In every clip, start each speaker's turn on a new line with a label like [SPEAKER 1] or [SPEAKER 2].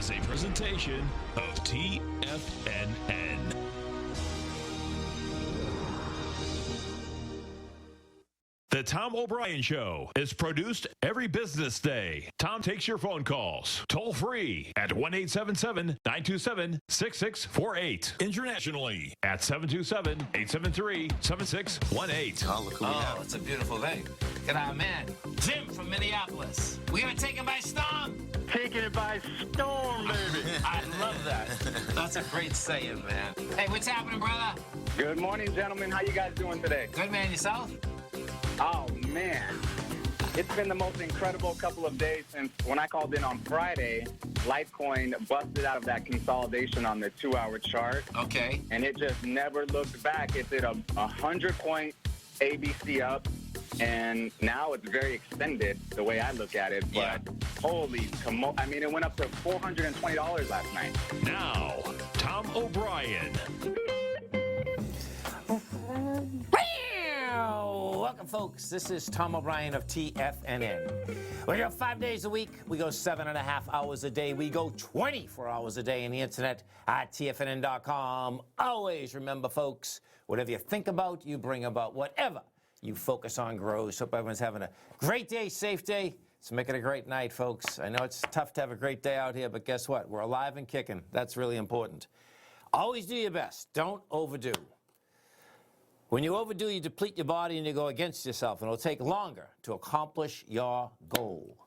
[SPEAKER 1] is a presentation of TFNN. The Tom O'Brien Show is produced every business day. Tom takes your phone calls toll free at 1-877-927-6648. Internationally at 727-873-7618.
[SPEAKER 2] Oh, look who we have.
[SPEAKER 3] Oh, it's a beautiful day. Got our man, Jim from Minneapolis. We were taken by storm.
[SPEAKER 4] Taking it by storm, baby.
[SPEAKER 3] I love that. That's a great saying, man. Hey, what's happening, brother?
[SPEAKER 4] Good morning, gentlemen. How you guys doing today?
[SPEAKER 3] Good, man. Yourself?
[SPEAKER 4] Oh, man. It's been the most incredible couple of days since when I called in on Friday, Litecoin busted out of that consolidation on the 2-hour chart.
[SPEAKER 3] Okay.
[SPEAKER 4] And it just never looked back. It did a 100-point ABC up, and now it's very extended the way I look at it. But
[SPEAKER 3] Yeah.
[SPEAKER 4] holy, I mean, it went up to $420 last night.
[SPEAKER 1] Now, Tom O'Brien.
[SPEAKER 3] Welcome, folks. This is Tom O'Brien of TFNN. We go 5 days a week. We go 7.5 hours a day. We go 24 hours a day on the internet at TFNN.com. Always remember, folks, whatever you think about, you bring about. Whatever you focus on grows. Hope everyone's having a great day, safe day. Let's make it a great night, folks. I know it's tough to have a great day out here, but guess what? We're alive and kicking. That's really important. Always do your best. Don't overdo. When you overdo, you deplete your body and you go against yourself, and it'll take longer to accomplish your goal.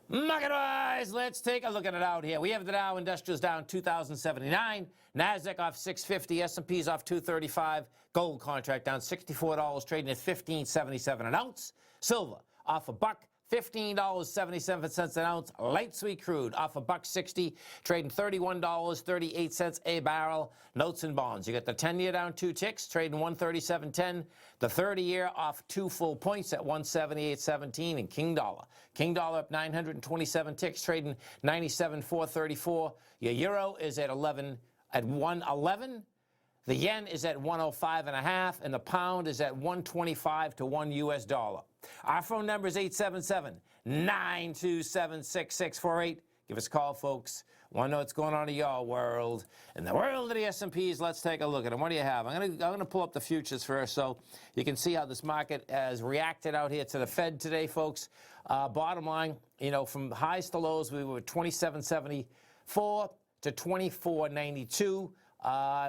[SPEAKER 3] Market-wise, let's take a look at it out here. We have the Dow Industrials down 2,079, NASDAQ off 650, S&P's off 235, gold contract down $64, trading at $15.77 an ounce. Silver off a buck, $15.77 an ounce. Light sweet crude off a $1.60, trading $31.38 a barrel. Notes and bonds. You got the 10-year down 2 ticks, trading 137.10. The 30-year off 2 full points at 178.17. And King Dollar. King Dollar up 927 ticks, trading 97.434. Your euro is at 111. The yen is at 105.5, and the pound is at 125 to $1 US. Our phone number is 877-927-6648. Give us a call, folks. Want to know what's going on in your world. In the world of the S&Ps, let's take a look at them. What do you have? I'm gonna pull up the futures first so you can see how this market has reacted out here to the Fed today, folks. Bottom line, you know, from highs to lows, we were 27.74 to 24.92.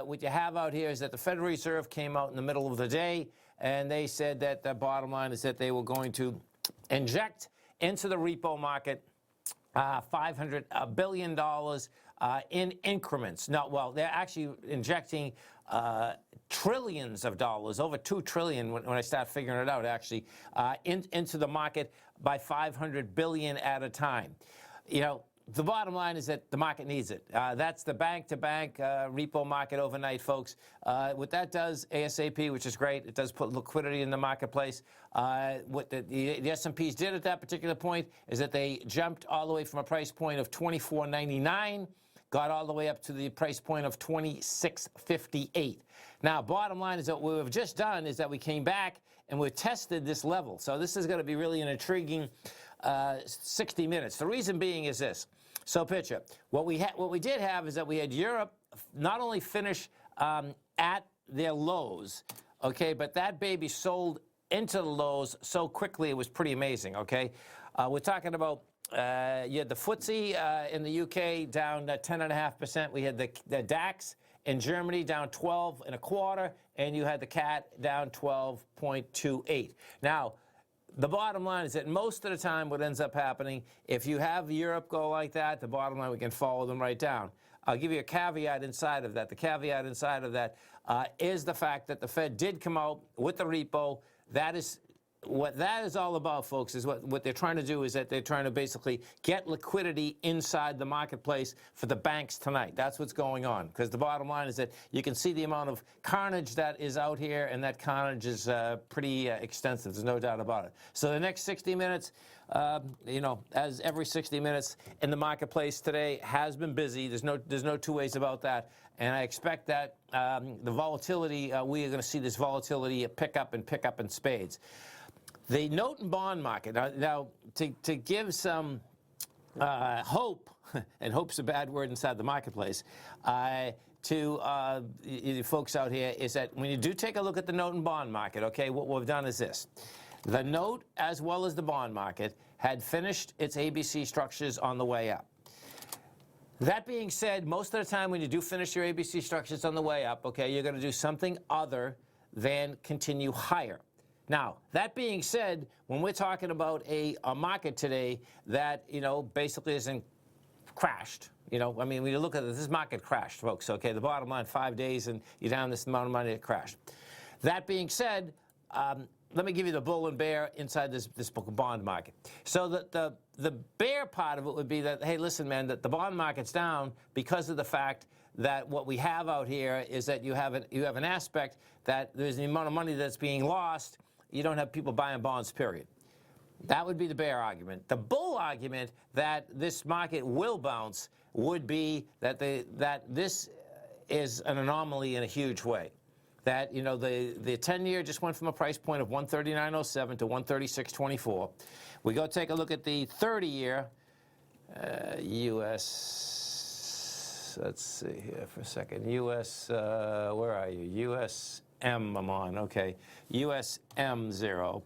[SPEAKER 3] What you have out here is that the Federal Reserve came out in the middle of the day, and they said that the bottom line is that they were going to inject into the repo market $500 billion in increments. No, well, they're actually injecting trillions of dollars, over $2 trillion when I start figuring it out, actually, into the market by $500 billion at a time. You know, the bottom line is that the market needs it. That's the bank-to-bank repo market overnight, folks. What that does, ASAP, which is great, it does put liquidity in the marketplace. What the S&Ps did at that particular point is that they jumped all the way from a price point of $24.99, got all the way up to the price point of $26.58. Now, bottom line is that what we've just done is that we came back and we tested this level. So this is going to be really an intriguing 60 minutes. The reason being is this. So picture, what we did have is that we had Europe not only finish at their lows, okay, but that baby sold into the lows so quickly it was pretty amazing, okay? We're talking about you had the FTSE in the UK down 10.5%. We had the DAX in Germany down 12.25%, and you had the CAT down 12.28. Now, the bottom line is that most of the time what ends up happening, if you have Europe go like that, the bottom line, we can follow them right down. I'll give you a caveat inside of that. The caveat inside of that is the fact that the Fed did come out with the repo. That is what that is all about, folks, is what they're trying to do is that they're trying to basically get liquidity inside the marketplace for the banks tonight. That's what's going on, because the bottom line is that you can see the amount of carnage that is out here, and that carnage is pretty extensive. There's no doubt about it. So the next 60 minutes, you know, as every 60 minutes in the marketplace today has been busy. There's no two ways about that. And I expect that the volatility, we are going to see this volatility pick up in spades. The note and bond market, now to give some hope and hope's a bad word inside the marketplace, to you folks out here is that when you do take a look at the note and bond market, okay, what we've done is this. The note, as well as the bond market, had finished its ABC structures on the way up. That being said, most of the time when you do finish your ABC structures on the way up, okay, you're going to do something other than continue higher. Now, that being said, when we're talking about a market today that, basically isn't crashed, I mean, when you look at this market crashed, folks, okay, the bottom line, 5 days and you're down this amount of money, it crashed. That being said, let me give you the bull and bear inside this bond market. So the bear part of it would be that, hey, listen, man, that the bond market's down because of the fact that what we have out here is that you have an aspect that there's the amount of money that's being lost. You don't have people buying bonds, period. That would be the bear argument. The bull argument that this market will bounce would be that this is an anomaly in a huge way. That, the 10-year just went from a price point of 139.07 to 136.24. We go take a look at the 30-year U.S. Let's see here for a second. U.S. Where are you? USM. I'm on. Okay. USM0.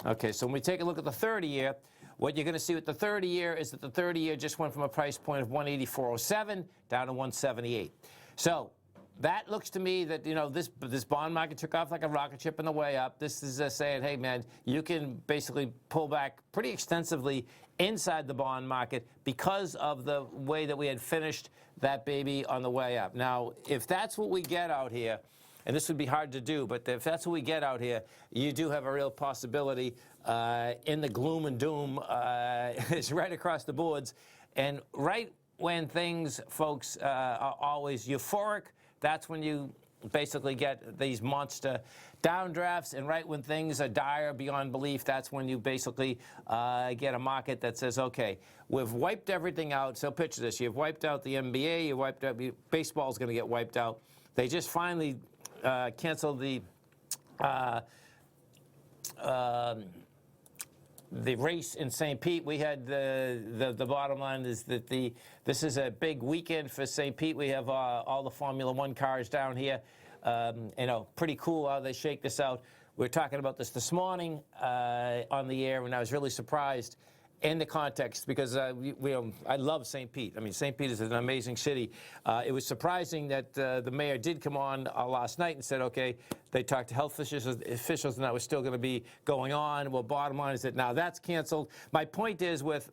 [SPEAKER 3] Okay. So when we take a look at the 30-year. What you're going to see with the 30-year is that the 30-year just went from a price point of 184.07 down to 178. So that looks to me that, this bond market took off like a rocket ship on the way up. This is saying, hey, man, you can basically pull back pretty extensively inside the bond market because of the way that we had finished that baby on the way up. Now, if that's what we get out here, and this would be hard to do, but if that's what we get out here, you do have a real possibility in the gloom and doom. It's right across the boards. And right when things, folks, are always euphoric, that's when you basically get these monster downdrafts. And right when things are dire beyond belief, that's when you basically get a market that says, okay, we've wiped everything out. So picture this. You've wiped out the NBA. You wiped out baseball's going to get wiped out. They just finally canceled the race in St. Pete. We had the bottom line is that this is a big weekend for St. Pete. We have all the Formula One cars down here. Pretty cool how they shake this out. We were talking about this morning on the air, and I was really surprised in the context because I love St. Pete. I mean, St. Pete is an amazing city. It was surprising that the mayor did come on last night and said, okay, they talked to health officials and that was still going to be going on. Well, bottom line is that now that's canceled. My point is with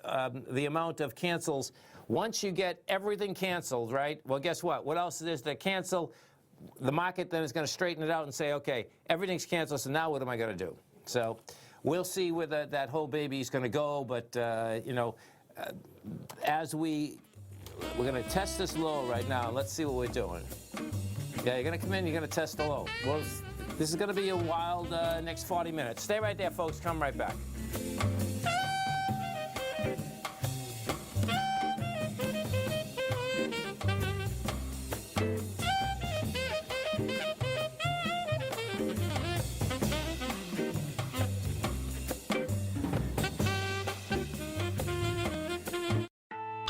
[SPEAKER 3] the amount of cancels, once you get everything canceled, right, well, guess what? What else is there to cancel? The market then is going to straighten it out and say, okay, everything's canceled, so now what am I going to do? So we'll see where that whole baby is going to go, but, as we're going to test this low right now. Let's see what we're doing. Yeah, you're going to come in, you're going to test the low. Well, this is going to be a wild next 40 minutes. Stay right there, folks. Come right back.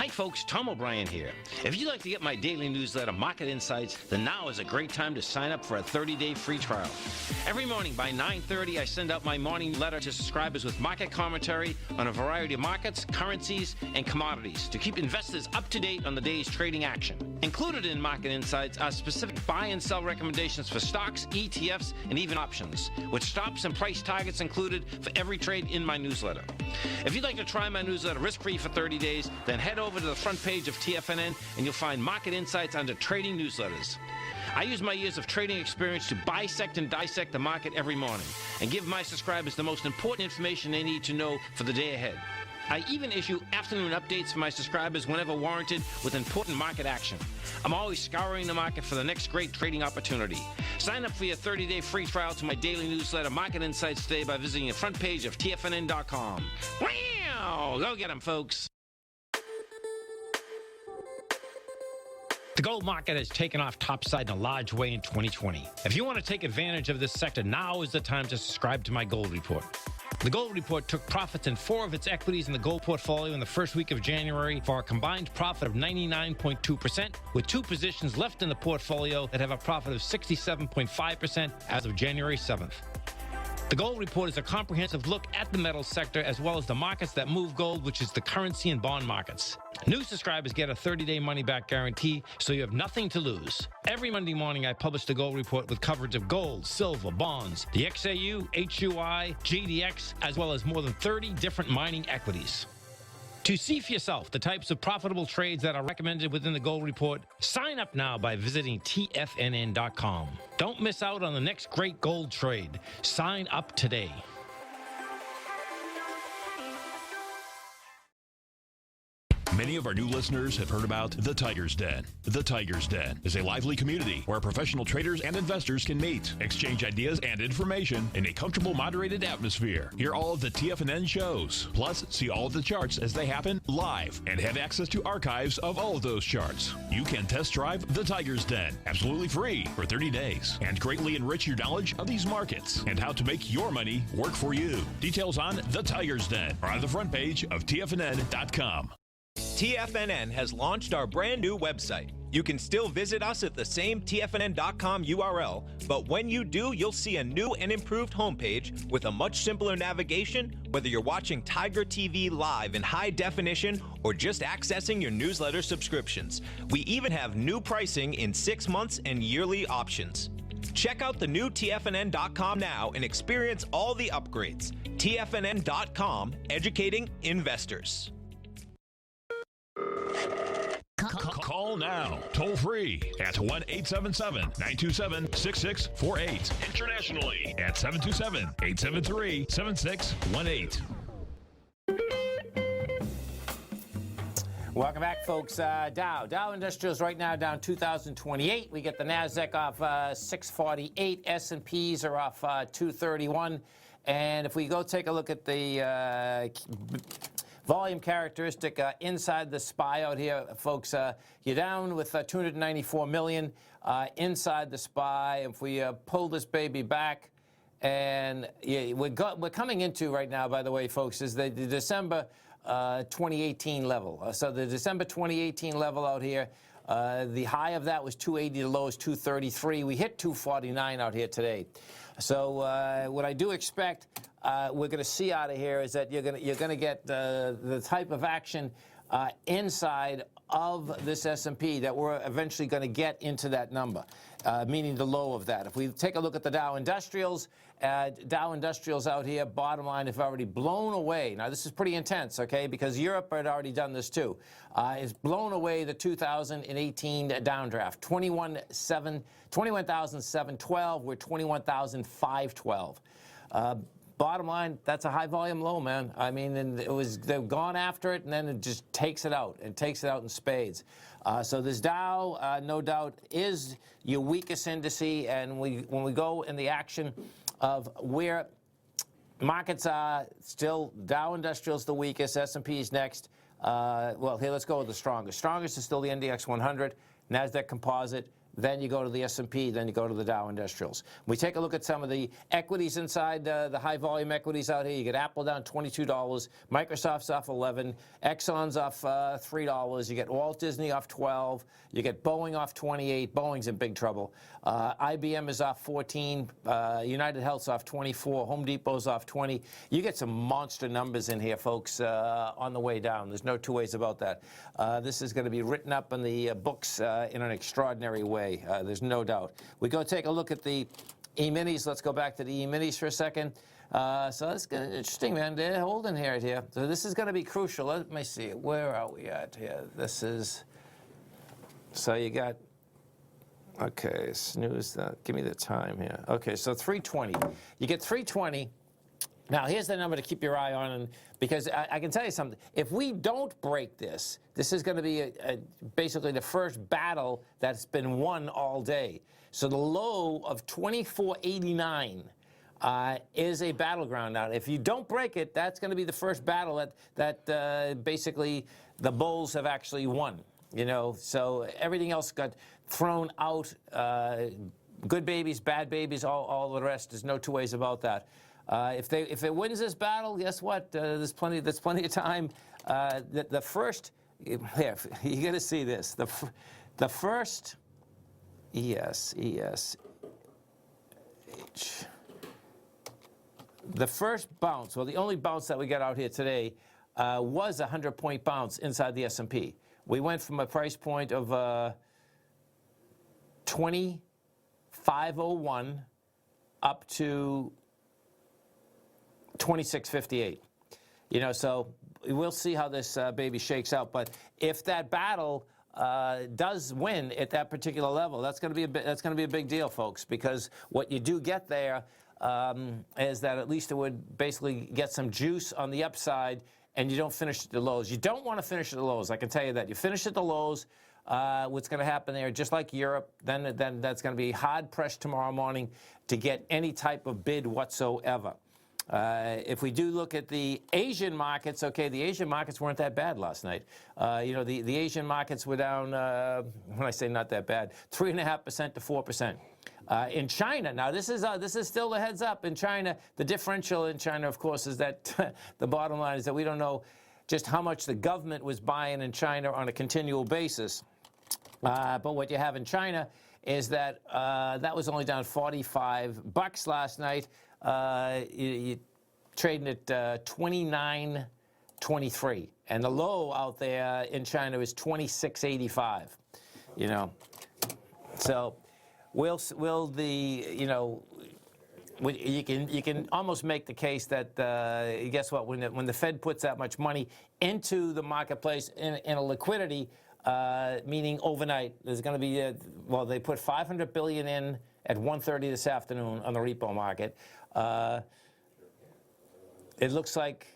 [SPEAKER 2] Folks, Tom O'Brien here. If you'd like to get my daily newsletter, Market Insights, then now is a great time to sign up for a 30-day free trial. Every morning by 9:30, I send out my morning letter to subscribers with market commentary on a variety of markets, currencies, and commodities to keep investors up to date on the day's trading action. Included in Market Insights are specific buy and sell recommendations for stocks, ETFs, and even options, with stops and price targets included for every trade in my newsletter. If you'd like to try my newsletter risk-free for 30 days, then head over to the front page of TFNN and you'll find Market Insights under Trading Newsletters. I use my years of trading experience to bisect and dissect the market every morning and give my subscribers the most important information they need to know for the day ahead. I even issue afternoon updates for my subscribers whenever warranted with important market action. I'm always scouring the market for the next great trading opportunity. Sign up for your 30-day free trial to my daily newsletter, Market Insights, today by visiting the front page of TFNN.com. Wow! Go get them, folks. The gold market has taken off topside in a large way in 2020. If you want to take advantage of this sector, now is the time to subscribe to my gold report. The gold report took profits in 4 of its equities in the gold portfolio in the first week of January for a combined profit of 99.2%, with 2 positions left in the portfolio that have a profit of 67.5% as of January 7th. The gold report is a comprehensive look at the metals sector as well as the markets that move gold, which is the currency and bond markets. New subscribers get a 30-day money-back guarantee, so you have nothing to lose. Every Monday morning, I publish the gold report with coverage of gold, silver, bonds, the XAU, HUI, GDX, as well as more than 30 different mining equities. To see for yourself the types of profitable trades that are recommended within the gold report, sign up now by visiting TFNN.com. Don't miss out on the next great gold trade. Sign up today.
[SPEAKER 1] Many of our new listeners have heard about The Tiger's Den. The Tiger's Den is a lively community where professional traders and investors can meet, exchange ideas and information in a comfortable, moderated atmosphere. Hear all of the TFNN shows, plus see all of the charts as they happen live and have access to archives of all of those charts. You can test drive The Tiger's Den absolutely free for 30 days and greatly enrich your knowledge of these markets and how to make your money work for you. Details on The Tiger's Den are on the front page of TFNN.com.
[SPEAKER 5] TFNN has launched our brand new website. You can still visit us at the same TFNN.com URL, but when you do, you'll see a new and improved homepage with a much simpler navigation, whether you're watching Tiger TV live in high definition or just accessing your newsletter subscriptions. We even have new pricing in 6 months and yearly options. Check out the new TFNN.com now and experience all the upgrades. TFNN.com, educating investors.
[SPEAKER 1] Call now, toll free at 1-877-927-6648. Internationally at 727-873-7618.
[SPEAKER 3] Welcome back, folks. Dow Industrials right now down 2,028. We get the NASDAQ off 648. S&Ps are off 231. And if we go take a look at the volume characteristic inside the SPY out here, folks, you're down with 294 million inside the SPY. If we pull this baby back, and we're coming into right now, by the way, folks, is the December 2018 level. So the December 2018 level out here, the high of that was 280, the low is 233. We hit 249 out here today. So what I do expect we're going to see out of here is that you're going to get the type of action inside of this S&P that we're eventually going to get into that number, meaning the low of that. If we take a look at the Dow Industrials out here, bottom line, have already blown away. Now, this is pretty intense, okay, because Europe had already done this too. It's blown away the 2018 downdraft, 21,712. We're 21,512. Bottom line, that's a high volume low, man. I mean, and they've gone after it, and then it just takes it out, and takes it out in spades. So this Dow, no doubt, is your weakest indice, and when we go in the action of where markets are, still Dow Industrial's the weakest, S&P's next. Well, here, let's go with the strongest. Strongest is still the NDX 100, NASDAQ Composite. Then you go to the S&P, then you go to the Dow Industrials. We take a look at some of the equities inside the high-volume equities out here. You get Apple down $22, Microsoft's off $11, Exxon's off $3, you get Walt Disney off $12, you get Boeing off $28. Boeing's in big trouble. IBM is off $14, United Health's off $24, Home Depot's off $20. You get some monster numbers in here, folks, on the way down. There's no two ways about that. This is going to be written up in the books in an extraordinary way. There's no doubt. We go take a look at the E-minis. Let's go back to the E-minis for a second. So that's interesting, man. They're holding here. So this is going to be crucial. Let me see. Where are we at here? This is... So you got... Okay, snooze that. Give me the time here. Okay, so 320. You get 320. Now, here's the number to keep your eye on, because I can tell you something. If we don't break this, this is going to be basically the first battle that's been won all day. So the low of 2489 is a battleground now. If you don't break it, that's going to be the first battle that basically the bulls have actually won. You know, so everything else got thrown out. Good babies, bad babies, all the rest. There's no two ways about that. If it wins this battle, guess what? There's plenty of time. The first, here, you got to see this. The first, the first bounce, well, the only bounce that we got out here today was a 100-point bounce inside the S&P. We went from a price point of 2501 up to 2658. You know, so we'll see how this baby shakes out. But if that battle does win at that particular level, that's going to be a big deal, folks. Because what you do get there is that at least it would basically get some juice on the upside, and you don't finish at the lows. You don't want to finish at the lows. I can tell you that. You finish at the lows. What's going to happen there, just like Europe, then that's going to be hard pressed tomorrow morning to get any type of bid whatsoever. If we do look at the Asian markets, okay, the Asian markets weren't that bad last night. You know, the Asian markets were down, when I say not that bad, 3.5% to 4%. In China, now this is still the heads up in China. The differential in China, of course, is that the bottom line is that we don't know just how much the government was buying in China on a continual basis. But what you have in China is that that was only down $45 last night. You trading at 29.23, and the low out there in China is 26.85. You know, so you can almost make the case that guess what, when the Fed puts that much money into the marketplace in a liquidity, meaning overnight, there's going to be well, they put $500 billion in at 1:30 this afternoon on the repo market. It looks like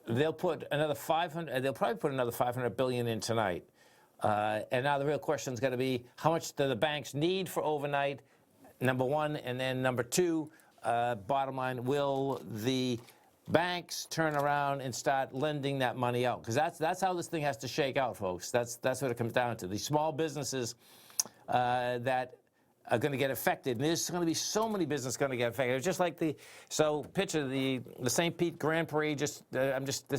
[SPEAKER 3] they'll put another 500. They'll probably put another $500 billion in tonight. And now the real question is going to be, how much do the banks need for overnight? Number one, and then number two, bottom line, will the banks turn around and start lending that money out? Because that's how this thing has to shake out, folks. That's what it comes down to. These small businesses that are going to get affected. And there's going to be so many businesses going to get affected. It's just like picture the St. Pete Grand Prix. This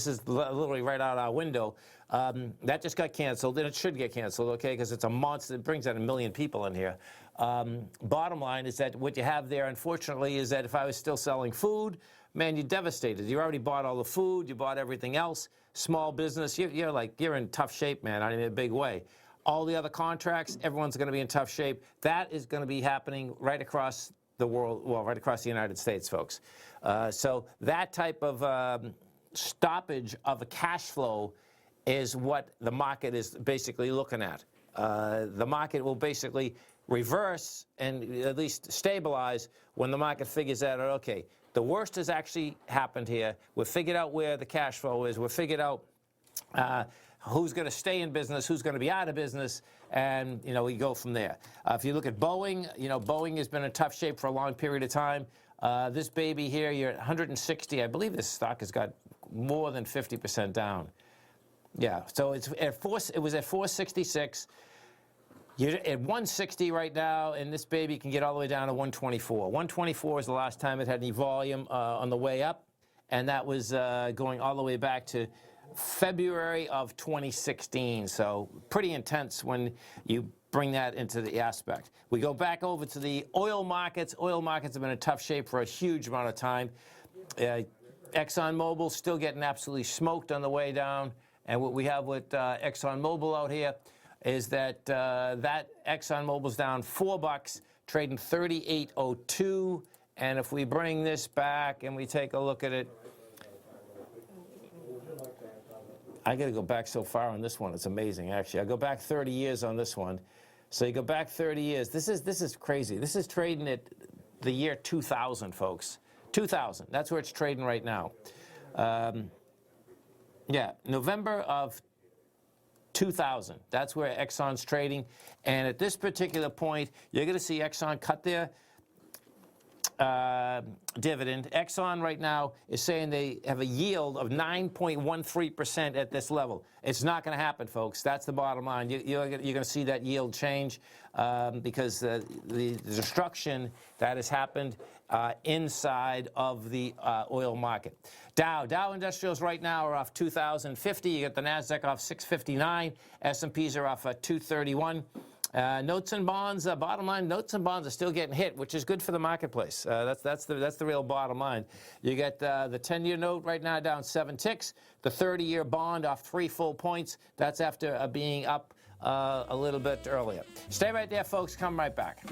[SPEAKER 3] is literally right out our window. That just got canceled, and it should get canceled, okay? Because it's a monster. It brings out 1 million people in here. Bottom line is that what you have there, unfortunately, is that if I was still selling food, man, you're devastated. You already bought all the food. You bought everything else. Small business, you're in tough shape, man. I mean, in a big way. All the other contracts, everyone's going to be in tough shape. That is going to be happening right across the world, well, right across the United States, folks. So that type of stoppage of a cash flow is what the market is basically looking at. The market will basically reverse and at least stabilize when the market figures out, okay, the worst has actually happened here. We've figured out where the cash flow is. We've figured out who's going to stay in business, who's going to be out of business, and we go from there. If you look at Boeing, Boeing has been in tough shape for a long period of time. This baby here, you're at 160. I believe this stock has got more than 50% down. Yeah, so it was at 466. You're at 160 right now, and this baby can get all the way down to 124. 124 is the last time it had any volume on the way up, and that was going all the way back to February of 2016. So pretty intense when you bring that into the aspect. We go back over to the oil markets. Oil markets have been in tough shape for a huge amount of time. ExxonMobil still getting absolutely smoked on the way down. And what we have with ExxonMobil out here is that that ExxonMobil's down $4, trading 38.02. And if we bring this back and we take a look at it, I got to go back so far on this one. It's amazing, actually. I go back 30 years on this one. So you go back 30 years. This is crazy. This is trading at the year 2000, folks. 2000. That's where it's trading right now. Yeah, November of 2000. That's where Exxon's trading. And at this particular point, you're going to see Exxon cut their dividend. Exxon right now is saying they have a yield of 9.13% at this level. It's not going to happen, folks. That's the bottom line. You're going to see that yield change because the destruction that has happened inside of the oil market. Dow Industrials right now are off 2,050. You get the NASDAQ off 659. S&Ps are off 231. Notes and bonds, bottom line, notes and bonds are still getting hit, which is good for the marketplace. That's the real bottom line. You get the 10-year note right now down 7 ticks. The 30-year bond off 3 full points. That's after being up a little bit earlier. Stay right there, folks. Come right back.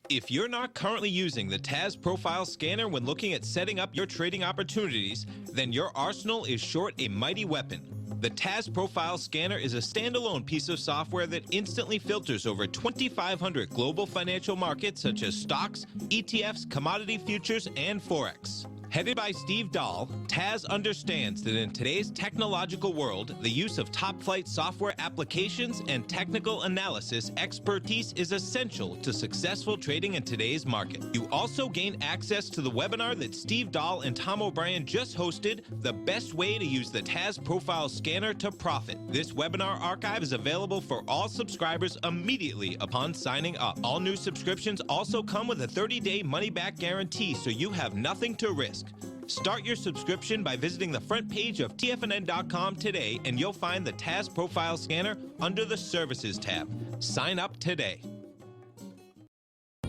[SPEAKER 5] If you're not currently using the TAS Profile Scanner when looking at setting up your trading opportunities, then your arsenal is short a mighty weapon. The TAS Profile Scanner is a standalone piece of software that instantly filters over 2,500 global financial markets such as stocks, ETFs, commodity futures, and Forex. Headed by Steve Dahl, TAS understands that in today's technological world, the use of top-flight software applications and technical analysis expertise is essential to successful trading in today's market. You also gain access to the webinar that Steve Dahl and Tom O'Brien just hosted, The Best Way to Use the TAS Profile Scanner to Profit. This webinar archive is available for all subscribers immediately upon signing up. All new subscriptions also come with a 30-day money-back guarantee, so you have nothing to risk. Start your subscription by visiting the front page of TFNN.com today, and you'll find the TAS Profile Scanner under the Services tab. Sign up today.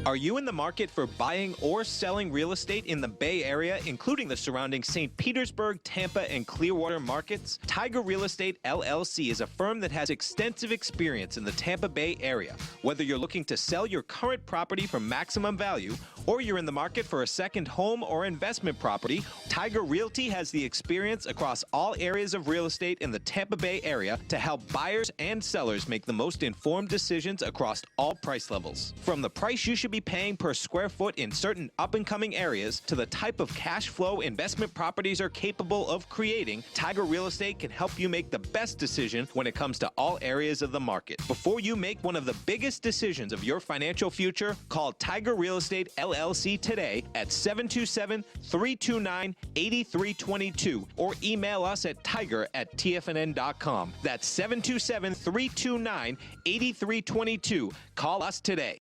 [SPEAKER 5] Are you in the market for buying or selling real estate in the Bay Area, including the surrounding St. Petersburg, Tampa, and Clearwater markets? Tiger Real Estate LLC is a firm that has extensive experience in the Tampa Bay area. Whether you're looking to sell your current property for maximum value, or you're in the market for a second home or investment property, Tiger Realty has the experience across all areas of real estate in the Tampa Bay area to help buyers and sellers make the most informed decisions across all price levels. From the price you should be paying per square foot in certain up-and-coming areas to the type of cash flow investment properties are capable of creating, Tiger Real Estate can help you make the best decision when it comes to all areas of the market. Before you make one of the biggest decisions of your financial future, call Tiger Real Estate LLC today at 727-329-8322 or email us at tiger@tfnn.com. That's 727-329-8322. Call us today.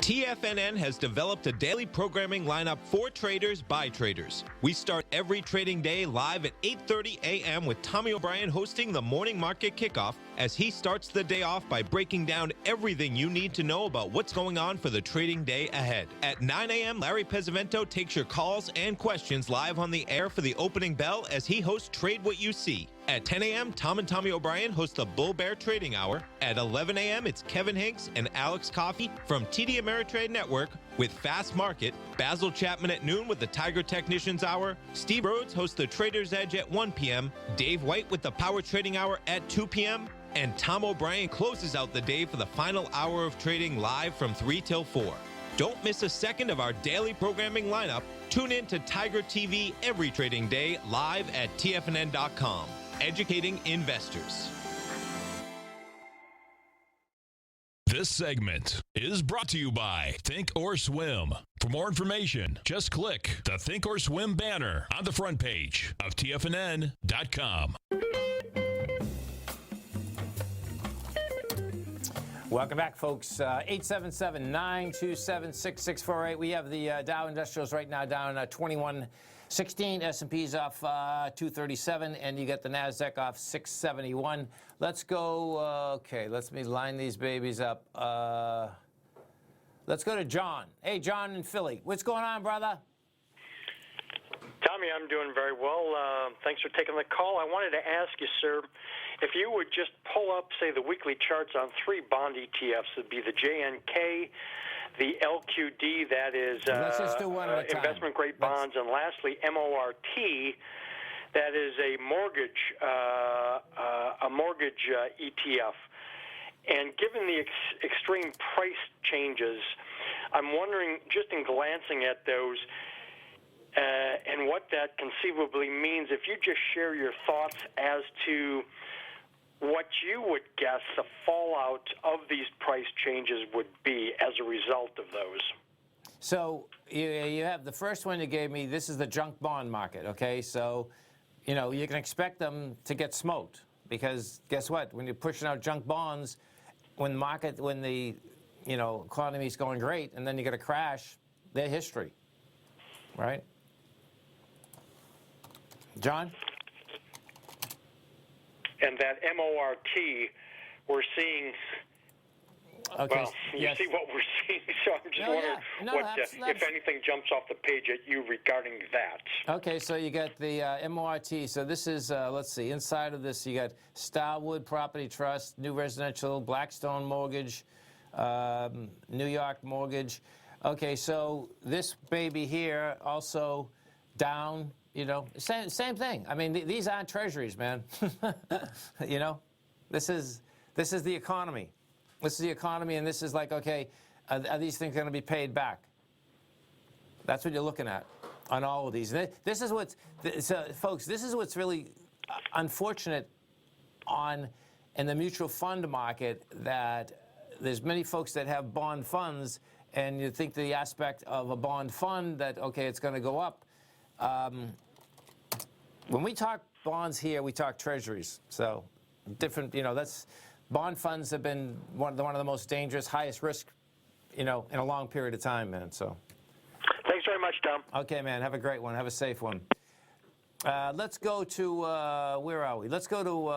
[SPEAKER 5] TFNN has developed a daily programming lineup for traders by traders. We start every trading day live at 8:30 a.m. with Tommy O'Brien hosting the morning market kickoff as he starts the day off by breaking down everything you need to know about what's going on for the trading day ahead. At 9 a.m., Larry Pesavento takes your calls and questions live on the air for the opening bell as he hosts Trade What You See. At 10 a.m., Tom and Tommy O'Brien host the Bull Bear Trading Hour. At 11 a.m., it's Kevin Hinks and Alex Coffey from TD Ameritrade Network with Fast Market. Basil Chapman at noon with the Tiger Technicians Hour. Steve Rhodes hosts the Trader's Edge at 1 p.m. Dave White with the Power Trading Hour at 2 p.m. And Tom O'Brien closes out the day for the final hour of trading live from 3 till 4. Don't miss a second of our daily programming lineup. Tune in to Tiger TV every trading day live at TFNN.com. Educating investors.
[SPEAKER 1] This segment is brought to you by Think or Swim. For more information, just click the Think or Swim banner on the front page of TFNN.com.
[SPEAKER 3] Welcome back, folks. 877-927-6648. We have the Dow Industrials right now down 2116. S&P's off 237, and you get the NASDAQ off 671. Let's go. Okay, let me line these babies up. Let's go to John. Hey, John in Philly. What's going on, brother?
[SPEAKER 6] Tommy, I'm doing very well. Thanks for taking the call. I wanted to ask you, sir, if you would just pull up, say, the weekly charts on 3 bond ETFs. It'd be the JNK, the LQD, that is
[SPEAKER 3] Let's just do one at a time.
[SPEAKER 6] investment-grade bonds, and lastly, MORT, that is a mortgage ETF. And given the extreme price changes, I'm wondering, just in glancing at those, and what that conceivably means, if you just share your thoughts as to what you would guess the fallout of these price changes would be as a result of those.
[SPEAKER 3] So you have the first one you gave me. This is the junk bond market, okay? So, you know, you can expect them to get smoked because guess what? When you're pushing out junk bonds, when the economy's going great, and then you get a crash, they're history, right? John?
[SPEAKER 6] And that MORT, we're seeing.
[SPEAKER 3] Okay.
[SPEAKER 6] Well, you see what we're seeing, so I'm just wondering if anything jumps off the page at you regarding that.
[SPEAKER 3] Okay, so you got the MORT. So this is, let's see, inside of this you got Starwood Property Trust, New Residential, Blackstone Mortgage, New York Mortgage. Okay, so this baby here also down, same thing. I mean, these aren't treasuries, man. This is the economy. This is the economy, and this is like, okay, are these things going to be paid back? That's what you're looking at on all of these. This is folks, this is what's really unfortunate in the mutual fund market, that there's many folks that have bond funds, and you think the aspect of a bond fund that, okay, it's going to go up. When we talk bonds here, we talk treasuries. So different, that's... Bond funds have been one of the most dangerous, highest risk, in a long period of time, man. So,
[SPEAKER 6] thanks very much, Tom.
[SPEAKER 3] Okay, man. Have a great one. Have a safe one. Let's go to where are we? Let's go to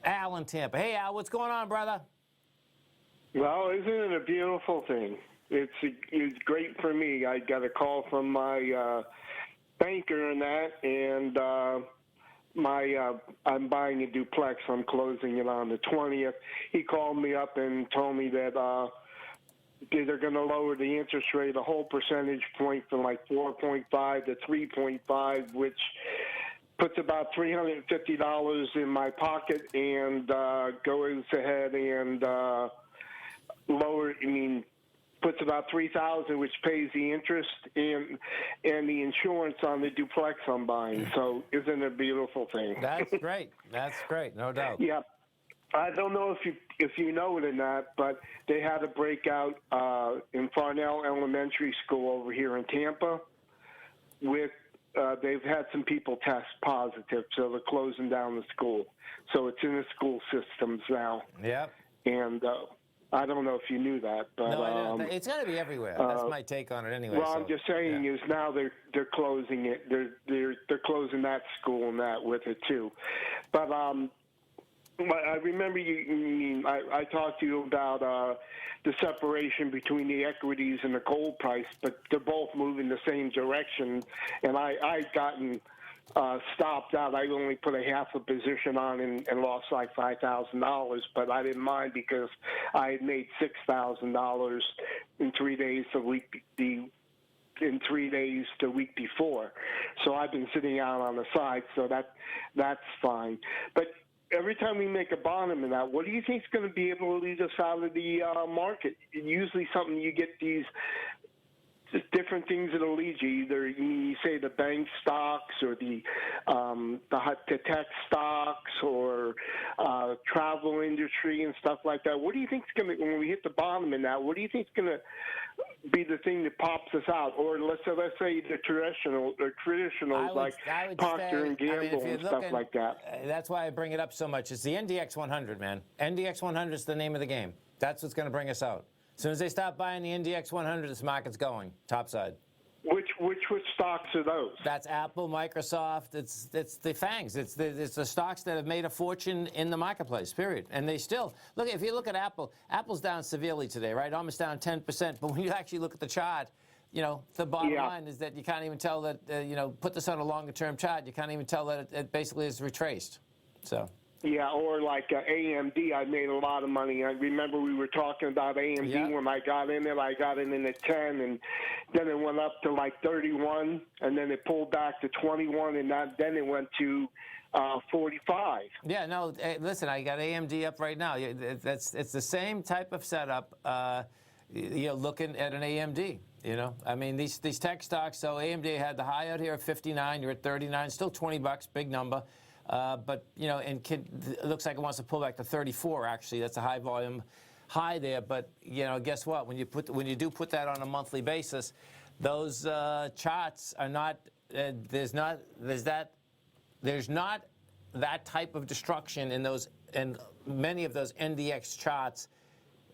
[SPEAKER 3] Al in Tampa. Hey, Al, what's going on, brother?
[SPEAKER 7] Well, isn't it a beautiful thing? It's great for me. I got a call from my banker and that, and. I'm buying a duplex. I'm closing it on the 20th. He called me up and told me that they're going to lower the interest rate a whole percentage point from like 4.5 to 3.5, which puts about $350 in my pocket, and goes ahead and puts about $3,000, which pays the interest and the insurance on the duplex I'm buying. So isn't it a beautiful thing?
[SPEAKER 3] That's great. That's great, no doubt.
[SPEAKER 7] Yeah. I don't know if you know it or not, but they had a breakout in Farnell Elementary School over here in Tampa. They've had some people test positive, so they're closing down the school. So it's in the school systems now.
[SPEAKER 3] Yep.
[SPEAKER 7] And I don't know if you knew that, but
[SPEAKER 3] no, it's got to be everywhere. That's my take on it, anyway.
[SPEAKER 7] Well, I'm just saying is now they're closing it. They're closing that school and that with it too. But I remember I talked to you about the separation between the equities and the gold price, but they're both moving the same direction. And I'd gotten stopped out. I only put a half a position on and lost like $5,000, but I didn't mind because I had made $6,000 in 3 days the week before. So I've been sitting out on the side, so that's fine. But every time we make a bottom in that, what do you think is going to be able to lead us out of the market? Usually something you get these different things that'll lead you. Either you say the bank stocks or the tech stocks or travel industry and stuff like that. What do you think is going to, when we hit the bottom in that, what do you think is going to be the thing that pops us out? Or let's say the traditionals like Procter and Gamble and stuff like that.
[SPEAKER 3] That's why I bring it up so much. It's the NDX 100, man. NDX 100 is the name of the game. That's what's going to bring us out. As soon as they stop buying the NDX 100, this market's going topside.
[SPEAKER 7] Which stocks are those?
[SPEAKER 3] That's Apple, Microsoft. It's the FANGs. It's the stocks that have made a fortune in the marketplace. Period. And they still look. If you look at Apple, Apple's down severely today, right? Almost down 10%. But when you actually look at the chart, the bottom line is that you can't even tell that. Put this on a longer-term chart, you can't even tell that it basically is retraced. So
[SPEAKER 7] Yeah, or like AMD, I made a lot of money. I remember we were talking about AMD when I got in it. I got in at 10, and then it went up to like 31, and then it pulled back to 21, and then it went to 45.
[SPEAKER 3] Yeah, no, listen, I got AMD up right now. It's the same type of setup, looking at an AMD. I mean, these tech stocks, so AMD had the high out here at 59, you're at 39, still $20, big number. But, and it looks like it wants to pull back to 34, actually. That's a high volume high there. But, guess what? When you do put that on a monthly basis, those charts are not, there's not that type of destruction in those, and many of those NDX charts,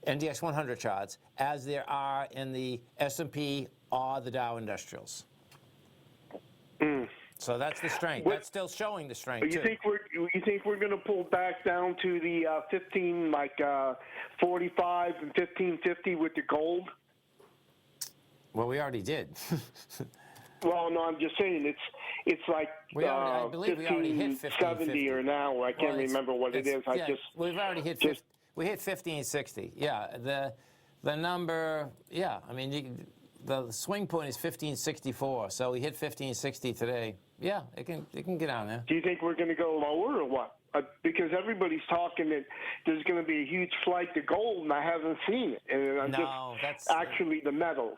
[SPEAKER 3] NDX 100 charts, as there are in the S&P or the Dow Industrials. So that's the strength. That's still showing the strength.
[SPEAKER 7] You think we're going to pull back down to the 45 and 1550 with the gold?
[SPEAKER 3] Well, we already did.
[SPEAKER 7] Well, no, I'm just saying it's like
[SPEAKER 3] I believe we already hit
[SPEAKER 7] 1570 or now. I can't remember what it is.
[SPEAKER 3] We've already hit. We hit 1560. Yeah, the number. Yeah, I mean the swing point is 1564. So we hit 1560 today. Yeah, it can get down there.
[SPEAKER 7] Do you think we're going to go lower or what? Because everybody's talking that there's going to be a huge flight to gold, and I haven't seen it. And that's actually the metals.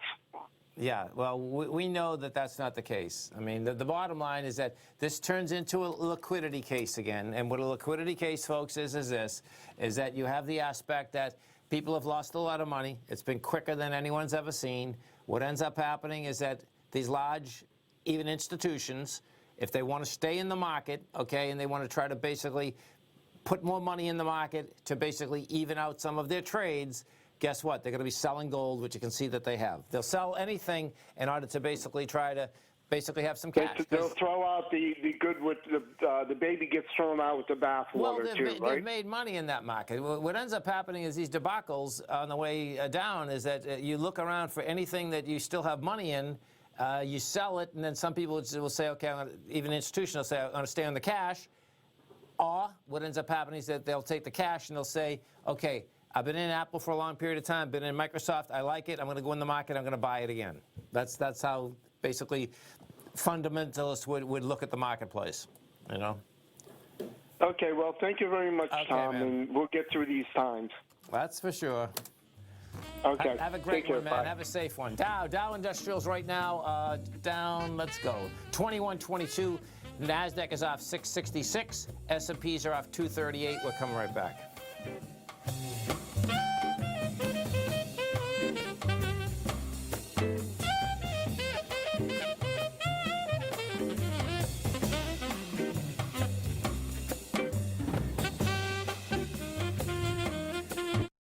[SPEAKER 3] Yeah, well, we know that that's not the case. I mean, the bottom line is that this turns into a liquidity case again. And what a liquidity case, folks, is that you have the aspect that people have lost a lot of money. It's been quicker than anyone's ever seen. What ends up happening is that these large, even institutions, if they want to stay in the market, okay, and they want to try to basically put more money in the market to basically even out some of their trades, guess what? They're going to be selling gold, which you can see that they have. They'll sell anything in order to basically try to have some cash.
[SPEAKER 7] They'll throw out the good with the baby gets thrown out with the bathwater too, right?
[SPEAKER 3] They've made money in that market. What ends up happening is these debacles on the way down is that you look around for anything that you still have money in, you sell it, and then some people will say, okay, even institutional will say, I'm going to stay on the cash. Or what ends up happening is that they'll take the cash and they'll say, okay, I've been in Apple for a long period of time, been in Microsoft, I like it, I'm going to go in the market, I'm going to buy it again. That's how basically fundamentalists would look at the marketplace,
[SPEAKER 7] Okay, well, thank you very much, Tom,
[SPEAKER 3] man.
[SPEAKER 7] and we'll get through these times.
[SPEAKER 3] That's for sure.
[SPEAKER 7] Okay.
[SPEAKER 3] Have a great one, man.
[SPEAKER 7] Bye.
[SPEAKER 3] Have a safe one. Dow Industrials right now down, let's go, 2122. NASDAQ is off 666. S&Ps are off 238. We're coming right back.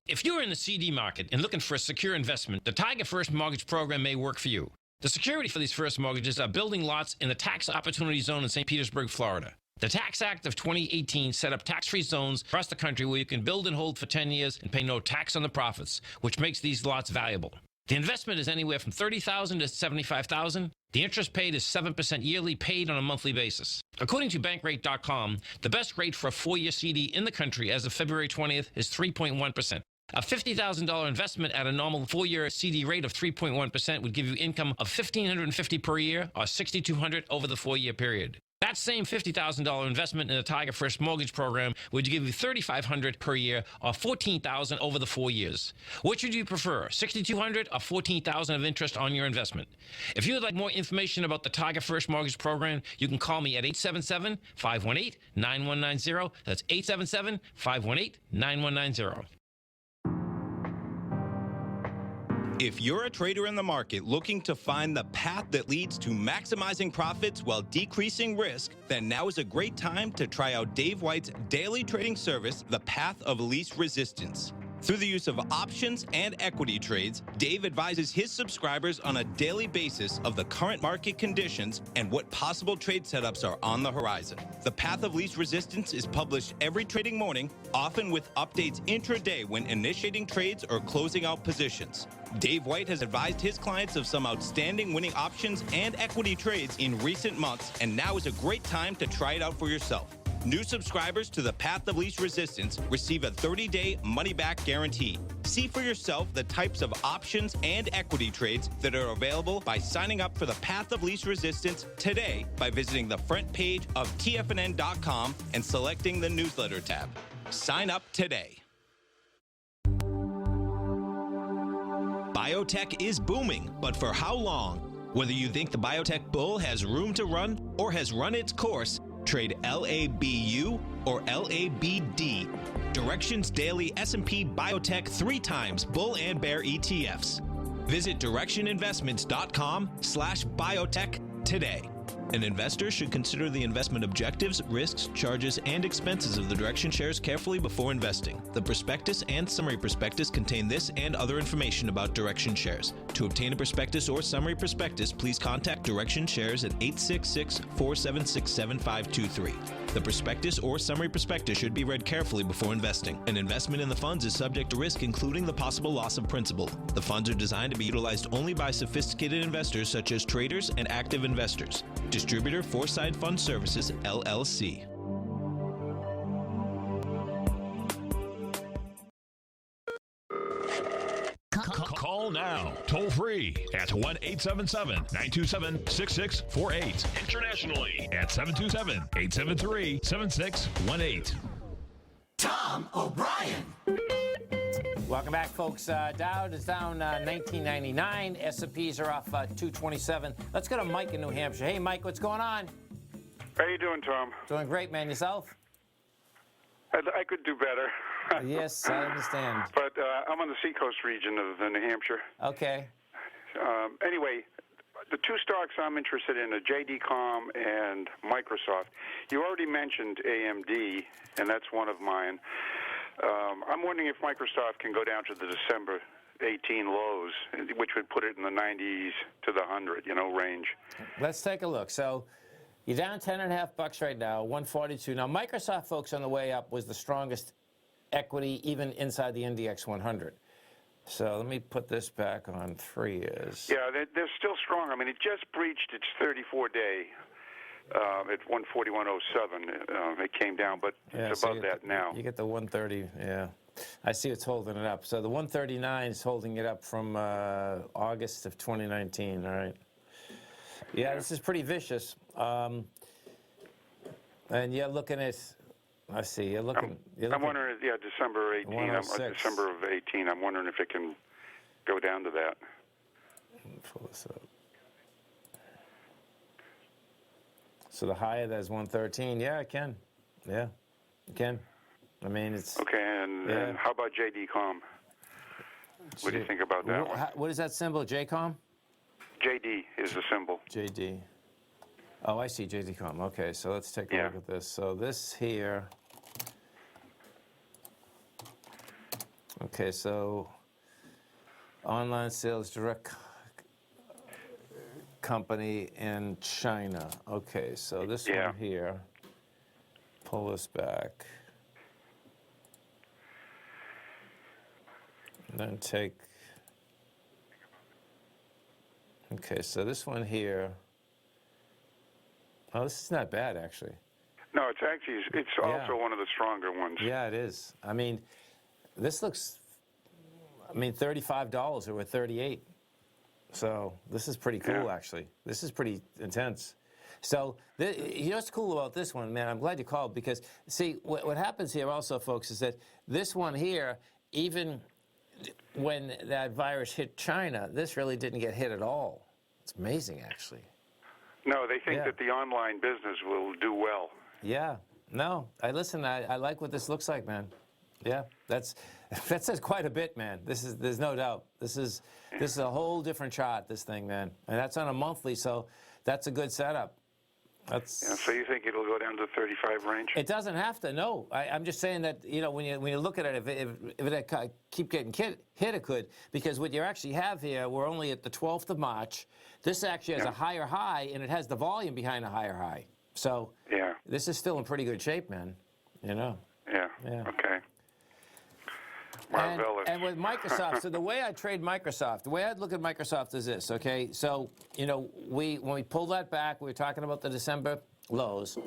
[SPEAKER 2] If you're in the CD market and looking for a secure investment, the Tiger First Mortgage Program may work for you. The security for these first mortgages are building lots in the Tax Opportunity Zone in St. Petersburg, Florida. The Tax Act of 2018 set up tax-free zones across the country where you can build and hold for 10 years and pay no tax on the profits, which makes these lots valuable. The investment is anywhere from $30,000 to $75,000. The interest paid is 7% yearly, paid on a monthly basis. According to Bankrate.com, the best rate for a 4-year CD in the country as of February 20th is 3.1%. A $50,000 investment at a normal 4-year CD rate of 3.1% would give you income of $1,550 per year or $6,200 over the 4-year period. That same $50,000 investment in the Tiger First Mortgage Program would give you $3,500 per year or $14,000 over the 4 years. Which would you prefer, $6,200 or $14,000 of interest on your investment? If you would like more information about the Tiger First Mortgage Program, you can call me at 877-518-9190. That's 877-518-9190.
[SPEAKER 5] If you're a trader in the market looking to find the path that leads to maximizing profits while decreasing risk, then now is a great time to try out Dave White's daily trading service, The Path of Least Resistance. Through the use of options and equity trades, Dave advises his subscribers on a daily basis of the current market conditions and what possible trade setups are on the horizon. The Path of Least Resistance is published every trading morning, often with updates intraday when initiating trades or closing out positions. Dave White has advised his clients of some outstanding winning options and equity trades in recent months, and now is a great time to try it out for yourself. New subscribers to the Path of Least Resistance receive a 30-day money-back guarantee. See for yourself the types of options and equity trades that are available by signing up for the Path of Least Resistance today by visiting the front page of TFNN.com and selecting the newsletter tab. Sign up today. Biotech is booming, but for how long? Whether you think the biotech bull has room to run or has run its course, trade LABU or LABD. Direction's daily S&P Biotech 3 times bull and bear ETFs. Visit directioninvestments.com/biotech today. An investor should consider the investment objectives, risks, charges, and expenses of the Direction shares carefully before investing. The prospectus and summary prospectus contain this and other information about Direction shares. To obtain a prospectus or summary prospectus, please contact Direction shares at 866-476-7523. The prospectus or summary prospectus should be read carefully before investing. An investment in the funds is subject to risk, including the possible loss of principal. The funds are designed to be utilized only by sophisticated investors such as traders and active investors. Distributor Foreside Fund Services, LLC.
[SPEAKER 1] Call now, toll free at 1-877-927-6648. Internationally at 727-873-7618.
[SPEAKER 8] Tom O'Brien.
[SPEAKER 3] Welcome back, folks. Dow is down 19.99. S&Ps are off 227. Let's go to Mike in New Hampshire. Hey, Mike, what's going on?
[SPEAKER 9] How you doing, Tom?
[SPEAKER 3] Doing great, man. Yourself?
[SPEAKER 9] I could do better.
[SPEAKER 3] Yes, I understand.
[SPEAKER 9] But I'm on the seacoast region of New Hampshire.
[SPEAKER 3] Okay.
[SPEAKER 9] Anyway, the two stocks I'm interested in are JD.com and Microsoft. You already mentioned AMD, and that's one of mine. I'm wondering if Microsoft can go down to the December 18 lows, which would put it in the 90s to the 100, range.
[SPEAKER 3] Let's take a look. So you're down $10.50 right now, 142. Now, Microsoft, folks, on the way up was the strongest equity even inside the NDX 100. So let me put this back on 3 years.
[SPEAKER 9] Yeah, they're still strong. I mean, it just breached its 34-day at 141.07. It came down, but it's above that now.
[SPEAKER 3] You get the 130, yeah. I see it's holding it up. So the 139 is holding it up from August of 2019, all right? Yeah, this is pretty vicious. And you're looking at, I see, you're looking.
[SPEAKER 9] I'm wondering, December 18, December of 18. I'm wondering if it can go down to that.
[SPEAKER 3] Let me pull this up. So the high of that is 113. Yeah, it can. Yeah, it can. I mean, it's
[SPEAKER 9] okay. And how about JD.com? What do you think about that one?
[SPEAKER 3] What is that symbol? JCOM?
[SPEAKER 9] JD is the symbol.
[SPEAKER 3] JD. Oh, I see, JD.com. Okay, so let's take a look at this. So this here. Okay, so online sales direct company in China. Okay, so this one here. Pull this back. And then take. Okay, so this one here. Oh, this is not bad, actually.
[SPEAKER 9] No, it's also one of the stronger ones.
[SPEAKER 3] Yeah, it is. I mean, this looks, $35 or 38. So this is pretty cool, actually. This is pretty intense. So, what's cool about this one, man? I'm glad you called because, see, what happens here also, folks, is that this one here, even when that virus hit China, this really didn't get hit at all. It's amazing, actually.
[SPEAKER 9] No, they think that the online business will do well.
[SPEAKER 3] Yeah. No, I like what this looks like, man. Yeah, that says quite a bit, man. There's no doubt. This is a whole different chart, this thing, man. And that's on a monthly, so that's a good setup.
[SPEAKER 9] So you think it'll go down to the 35 range?
[SPEAKER 3] It doesn't have to. No, I'm just saying that when you look at it, if it keep getting hit, it could, because what you actually have here, we're only at the 12th of March. This actually has a higher high, and it has the volume behind a higher high. So this is still in pretty good shape, man.
[SPEAKER 9] Yeah. Okay.
[SPEAKER 3] And with Microsoft, so the way I trade Microsoft, the way I'd look at Microsoft is this, okay? So, when we pull that back, we were talking about the December lows.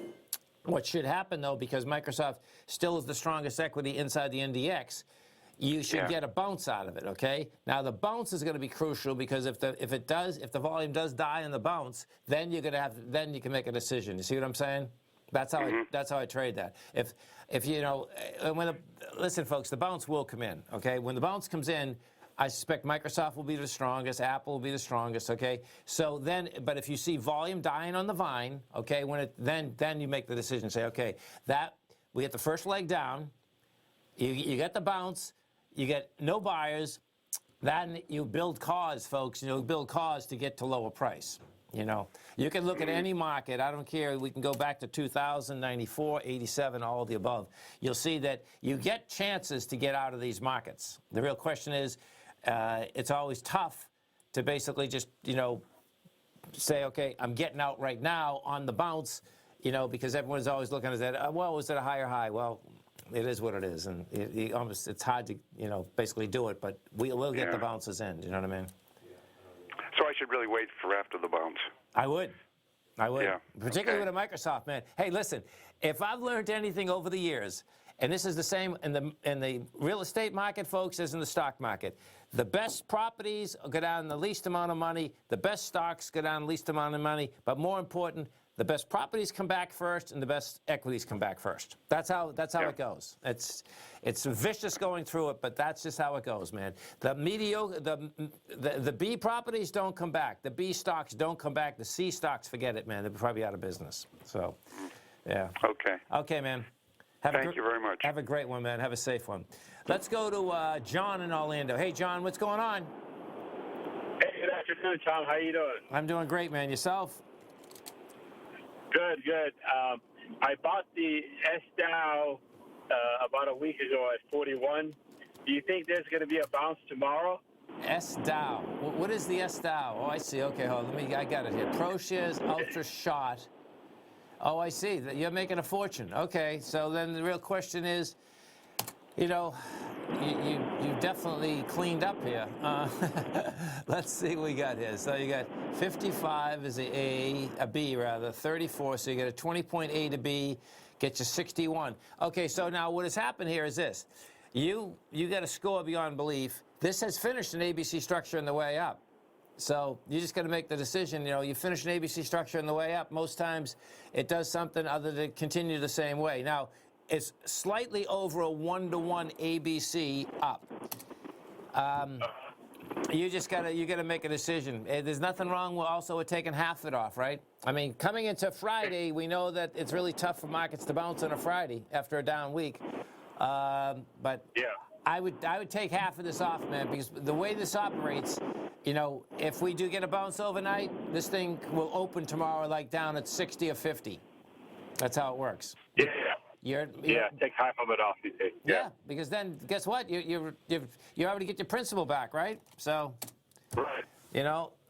[SPEAKER 3] What should happen, though, because Microsoft still is the strongest equity inside the NDX, you should get a bounce out of it, okay? Now, the bounce is going to be crucial because if the volume does die in the bounce, then you can make a decision. You see what I'm saying? That's how I trade that. If you know, listen, folks, the bounce will come in, okay? When the bounce comes in, I suspect Microsoft will be the strongest, Apple will be the strongest, okay? So then, but if you see volume dying on the vine, okay, then you make the decision, say, okay, we get the first leg down, you get the bounce, you get no buyers, then you build cause, folks, build cause to get to lower price. You can look at any market. I don't care. We can go back to 2000, 94, 87, all of the above. You'll see that you get chances to get out of these markets. The real question is, it's always tough to basically just, say, okay, I'm getting out right now on the bounce, because everyone's always looking at that. Well, was it a higher high? Well, it is what it is, and it's hard to, basically do it. But we'll get the bounces in. Do you know what I mean?
[SPEAKER 9] So I should really wait for after the bounce.
[SPEAKER 3] I would.
[SPEAKER 9] Yeah.
[SPEAKER 3] Particularly with a Microsoft, man. Hey, listen, if I've learned anything over the years, and this is the same in the real estate market, folks, as in the stock market, the best properties go down the least amount of money, the best stocks go down the least amount of money, but more important, the best properties come back first and the best equities come back first. That's how it goes. It's vicious going through it, but that's just how it goes, man. The mediocre, the B properties don't come back. The B stocks don't come back. The C stocks, forget it, man. They're probably out of business. So, yeah.
[SPEAKER 9] Okay.
[SPEAKER 3] Okay, man.
[SPEAKER 9] Thank you very much.
[SPEAKER 3] Have a great one, man. Have a safe one. Let's go to John in Orlando. Hey, John, what's going on?
[SPEAKER 10] Hey, good afternoon, Tom. How you doing?
[SPEAKER 3] I'm doing great, man. Yourself?
[SPEAKER 10] Good. I bought the S-Dow about a week ago at 41. Do you think there's going to be a bounce tomorrow?
[SPEAKER 3] S-Dow. What is the S-Dow? Oh, I see. Okay, hold on. I got it here. ProShares Ultra Shot. Oh, I see. You're making a fortune. Okay, so then the real question is, you definitely cleaned up here. Let's see what we got here. So you got 55 is a B rather, 34. So you get a 20.8 a B, get you 61. Okay, so now what has happened here is this. You got a score beyond belief. This has finished an ABC structure on the way up. So you just got to make the decision. You finish an ABC structure on the way up. Most times it does something other than continue the same way. Now, it's slightly over a 1-to-1 ABC up. You got to make a decision. There's nothing wrong with taking half it off, right? I mean, coming into Friday, we know that it's really tough for markets to bounce on a Friday after a down week. But yeah, I would take half of this off, man, because the way this operates, if we do get a bounce overnight, this thing will open tomorrow like down at 60 or 50. That's how it works.
[SPEAKER 10] Yeah.
[SPEAKER 3] Take
[SPEAKER 10] half of it off, you think.
[SPEAKER 3] Yeah, because then guess what? You already get your principal back, right? So,
[SPEAKER 10] right.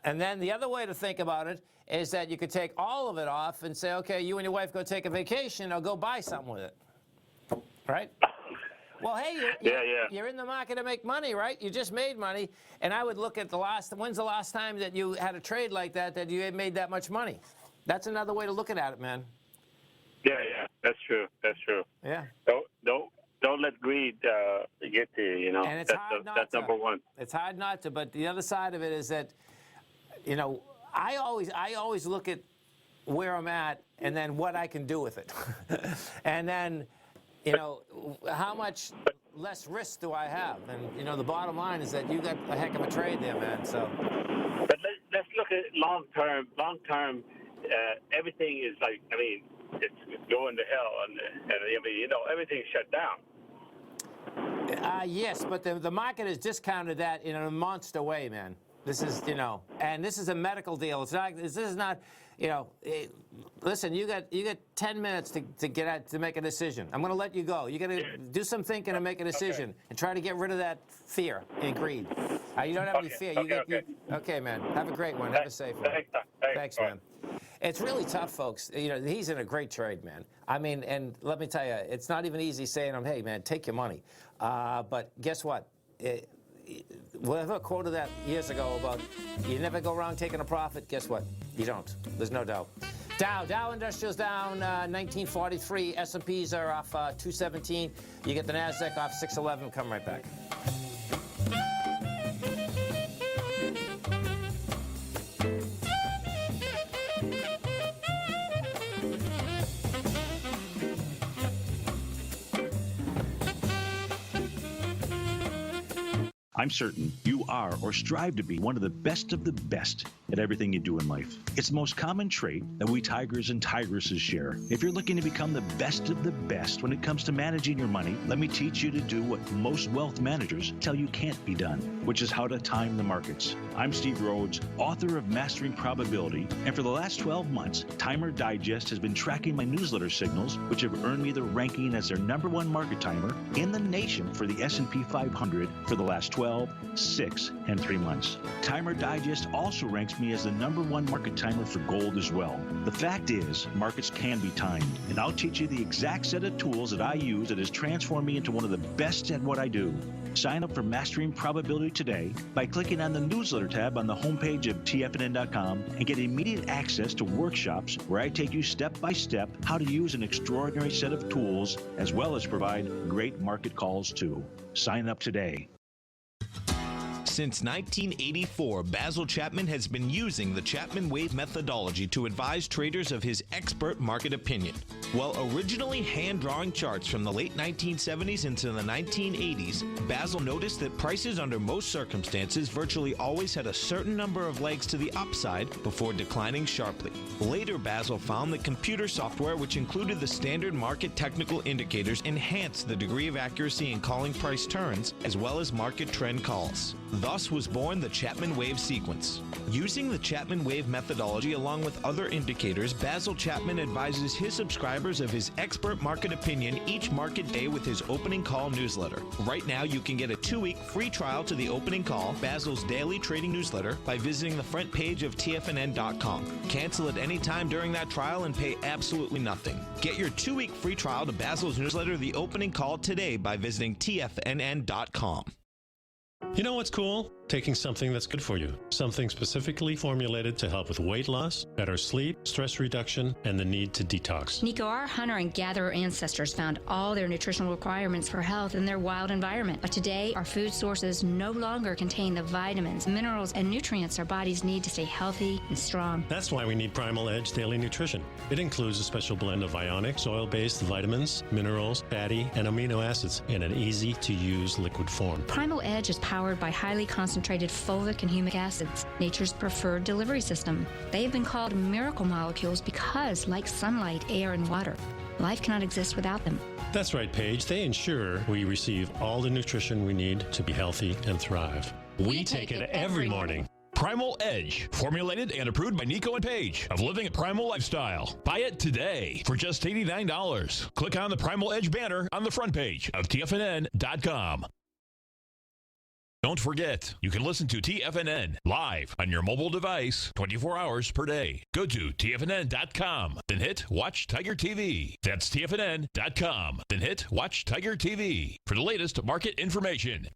[SPEAKER 3] And then the other way to think about it is that you could take all of it off and say, okay, you and your wife go take a vacation or go buy something with it, right? Well, hey, you're in the market to make money, right? You just made money, and I would look at when's the last time that you had a trade like that you had made that much money? That's another way to look at it, man.
[SPEAKER 10] Yeah, that's true.
[SPEAKER 3] Yeah.
[SPEAKER 10] Don't let greed get to you.
[SPEAKER 3] And it's hard not to.
[SPEAKER 10] That's number one.
[SPEAKER 3] It's hard not to, but the other side of it is that, I always look at where I'm at and then what I can do with it, and then, how much less risk do I have? And the bottom line is that you got a heck of a trade there, man. So.
[SPEAKER 10] But let's look at long term. Long term, everything is like it's going to hell, and everything's shut down.
[SPEAKER 3] Yes, but the market has discounted that in a monster way, man. This is, and this is a medical deal. This is not, listen, you got 10 minutes to make a decision. I'm going to let you go. You got to do some thinking and make a decision and try to get rid of that fear and greed. You don't have any fear. Okay, man. Have a great one. Have a safe one. Thanks, man. It's really tough, folks. He's in a great trade, man. I mean, and let me tell you, it's not even easy saying, hey, man, take your money. But guess what? Whoever quoted that years ago about you never go around taking a profit, guess what? You don't. There's no doubt. Dow Industrials down 1943. S&Ps are off 217. You get the Nasdaq off 611. Come right back.
[SPEAKER 11] I'm certain you are or strive to be one of the best at everything you do in life. It's the most common trait that we tigers and tigresses share. If you're looking to become the best of the best when it comes to managing your money, let me teach you to do what most wealth managers tell you can't be done, which is how to time the markets. I'm Steve Rhodes, author of Mastering Probability, and for the last 12 months, Timer Digest has been tracking my newsletter signals, which have earned me the ranking as their #1 market timer in the nation for the S&P 500 for the last 12, 6, and 3 months. Timer Digest also ranks me as the #1 market timer for gold as well. The fact is, markets can be timed, and I'll teach you the exact set of tools that I use that has transformed me into one of the best at what I do. Sign up for Mastering Probability today by clicking on the newsletter tab on the homepage of TFNN.com and get immediate access to workshops where I take you step by step how to use an extraordinary set of tools as well as provide great market calls too. Sign up today.
[SPEAKER 5] Since 1984, Basil Chapman has been using the Chapman Wave methodology to advise traders of his expert market opinion. While originally hand-drawing charts from the late 1970s into the 1980s, Basil noticed that prices under most circumstances virtually always had a certain number of legs to the upside before declining sharply. Later, Basil found that computer software, which included the standard market technical indicators, enhanced the degree of accuracy in calling price turns as well as market trend calls. Thus was born the Chapman Wave sequence. Using the Chapman Wave methodology along with other indicators, Basil Chapman advises his subscribers of his expert market opinion each market day with his opening call newsletter. Right now, you can get a 2-week free trial to the opening call, Basil's daily trading newsletter, by visiting the front page of TFNN.com. Cancel at any time during that trial and pay absolutely nothing. Get your 2-week free trial to Basil's newsletter, The Opening Call, today by visiting TFNN.com.
[SPEAKER 12] You know what's cool? Taking something that's good for you. Something specifically formulated to help with weight loss, better sleep, stress reduction, and the need to detox.
[SPEAKER 13] Nico, our hunter and gatherer ancestors found all their nutritional requirements for health in their wild environment. But today, our food sources no longer contain the vitamins, minerals, and nutrients our bodies need to stay healthy and strong.
[SPEAKER 12] That's why we need Primal Edge Daily Nutrition. It includes a special blend of ionic, soil-based vitamins, minerals, fatty, and amino acids in an easy-to-use liquid form.
[SPEAKER 13] Primal Edge is powered by highly concentrated fulvic and humic acids, nature's preferred delivery system. They have been called miracle molecules because, like sunlight, air, and water, life cannot exist without them.
[SPEAKER 12] That's right, Paige. They ensure we receive all the nutrition we need to be healthy and thrive. We take it every morning.
[SPEAKER 1] Primal Edge, formulated and approved by Nico and Paige of Living a Primal Lifestyle. Buy it today for just $89. Click on the Primal Edge banner on the front page of TFNN.com. Don't forget, you can listen to TFNN live on your mobile device 24 hours per day. Go to TFNN.com, then hit Watch Tiger TV. That's TFNN.com, then hit Watch Tiger TV for the latest market information.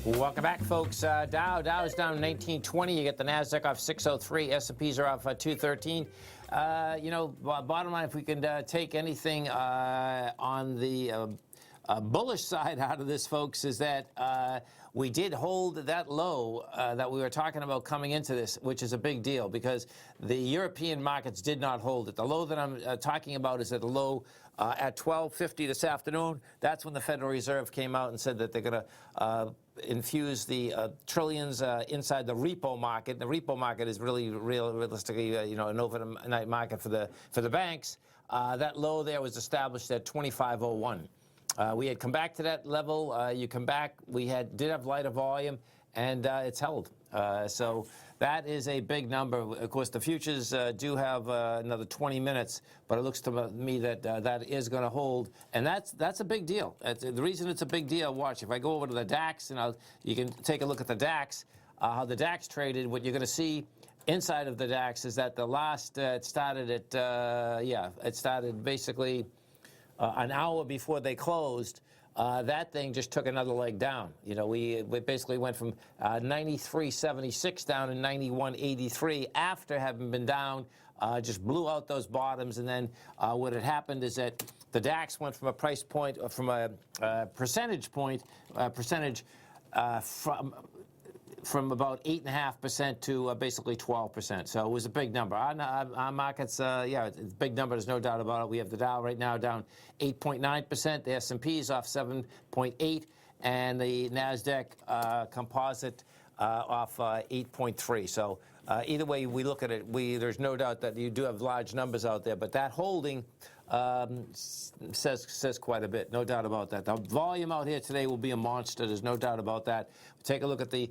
[SPEAKER 3] Welcome back, folks. Dow is down 1920. You get the Nasdaq off 603. S&Ps are off 213. Bottom line, if we can take anything on the bullish side out of this, folks, is that we did hold that low that we were talking about coming into this, which is a big deal because the European markets did not hold it. The low that I'm talking about is at the low at 12:50 this afternoon. That's when the Federal Reserve came out and said that they're going to infuse the trillions inside the repo market. The repo market is realistically, an overnight market for the banks. That low there was established at 25.01. We had come back to that level. You come back. We did have lighter volume, and it's held. So that is a big number. Of course, the futures do have another 20 minutes, but it looks to me that that is going to hold, and that's a big deal. The reason it's a big deal, watch. If I go over to the DAX, and you can take a look at the DAX, how the DAX traded. What you're going to see inside of the DAX is that the last it started basically an hour before they closed. that thing just took another leg down. You know, we basically went from 93.76 down to 91.83 after having been down, just blew out those bottoms. And then what had happened is that the DAX went from a price point, from a percentage point, from about 8.5% to basically 12%. So it was a big number. Our markets, yeah, it's a big number. There's no doubt about it. We have the Dow right now down 8.9%. The S&P is off 7.8%. And the NASDAQ composite off 8.3%. So either way we look at it, there's no doubt that you do have large numbers out there. But that holding says quite a bit, no doubt about that. The volume out here today will be a monster. There's no doubt about that. Take a look at the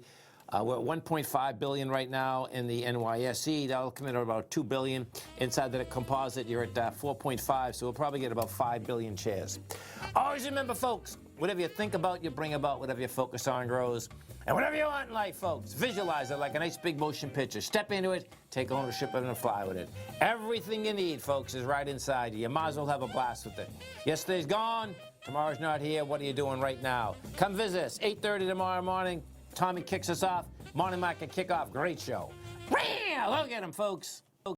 [SPEAKER 3] we're at 1.5 billion right now in the NYSE. That'll come in at about 2 billion. Inside the composite, you're at 4.5, so we'll probably get about 5 billion shares. Always remember, folks, whatever you think about, you bring about. Whatever you focus on grows. And whatever you want in life, folks, visualize it like a nice big motion picture. Step into it, take ownership of it, and fly with it. Everything you need, folks, is right inside you. You might as well have a blast with it. Yesterday's gone. Tomorrow's not here. What are you doing right now? Come visit us, 8:30 tomorrow morning. Tommy kicks us off. Morning Market Kickoff. Great show. Look at him, folks.